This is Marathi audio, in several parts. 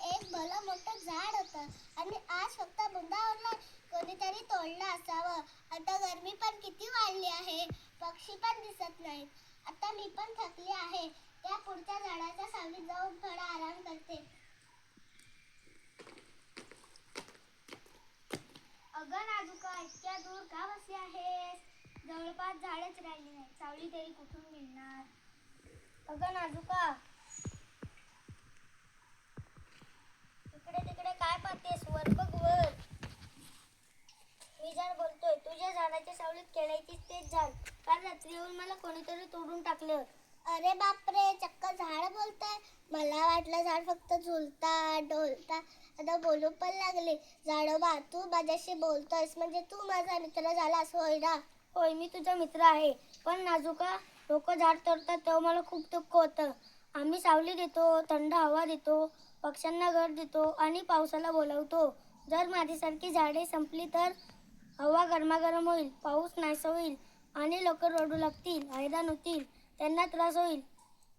एक भलं मोठं झाड होतं आणि आज फक्त बुंदावरला कोणीतरी तोडलं असावं. आता गरमी पण किती वाढली आहे, पक्षी पण दिसत नाहीत. आता मी पण थकली आहे. त्या पुढच्या झाडाच्या सावलीत जाऊन थोडा आराम करते. अगं नाजुका, इतक्या दूर का बसली आहेस? जवळपास झाडच राहिली नाही, सावली तरी कुठून मिळणार? अगं नाजुका, इकडे तिकडे काय पाहतेस? वर बघ वर. मी झाड बोलतोय. तुझ्या झाडाच्या सावलीत खेळायचीच तेच झाड. काल रात्री येऊन मला कोणीतरी तोडून टाकलं. अरे बापरे, चक्क झाड बोलताय. मला वाटलं झाड फक्त झुलता डोलता. आता बोलू पण लागले. झाडोबा, तू माझ्याशी बोलतोयस म्हणजे तू माझा मित्र झालास, होय ना? होय, मी तुझा मित्र आहे. पण नाजुका, लोक झाड तोडतात तेव्हा मला खूप दुःख होतं. आम्ही सावली देतो, थंड हवा देतो, पक्ष्यांना घर देतो आणि पावसाला बोलवतो. जर माझ्यासारखी झाडे संपली तर हवा गरमागरम होईल, पाऊस नाहीसा होईल आणि लोक रडू लागतील, हैराण होतील, त्यांना त्रास होईल.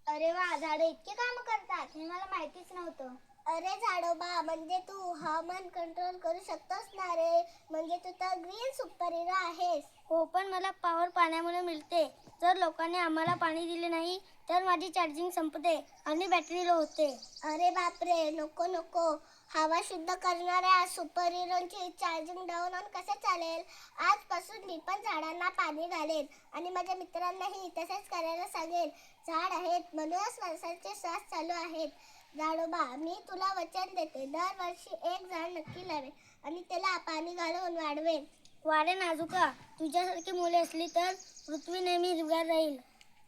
अरे वा, झाडं इतके काम करतात हे मला माहितीच नव्हतं. अरे झाडोबा, म्हणजे तू हवामान कंट्रोल करू शकतोस ना रे. म्हणजे तू तर ग्रीन सुपर हिरो आहेस. हो, पण मला पॉवर पाण्यामुळे मिळते. जर लोकांनी आम्हाला पाणी दिले नाही तर माझी चार्जिंग संपते आणि बॅटरी लो होते. अरे बापरे, नको नको. हवा शुद्ध करणाऱ्या सुपर हिरोची चार्जिंग डाऊन होऊन कसं चालेल? आजपासून मी पण झाडांना पाणी घालेन आणि माझ्या मित्रांनाही तसेच करायला सांगेन. झाड आहेत म्हणूनच माणसाचे श्वास चालू आहेत. झाडोबा, मी तुला वचन देते, दरवर्षी एक झाड नक्की लावेन आणि त्याला पाणी घालून वाढवेन. वारे नाजुका, तुझ्यासारखी मुले असली तर पृथ्वी नेहमी हिरवीगार राहील.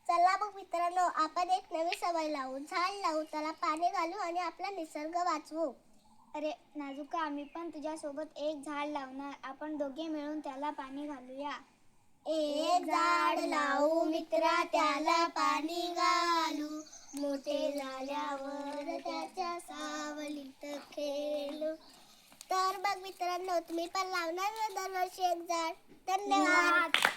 चला मग मित्रांनो, आपण एक नवी सवय लावू. झाड लावू, त्याला पाणी घालू आणि आपला निसर्ग वाचवू. अरे नाजुका, आम्ही पण तुझ्यासोबत एक झाड लावणार. आपण दोघे मिळून त्याला पाणी घालूया. एक झाड लावू मित्रा, त्याला पाणी घालू, मोठे झाल्यावर त्याच्या सावलीत खेळू. तर मग मित्रांनो, तुम्ही पण लावणार ना दरवर्षी एक झाड? धन्यवाद.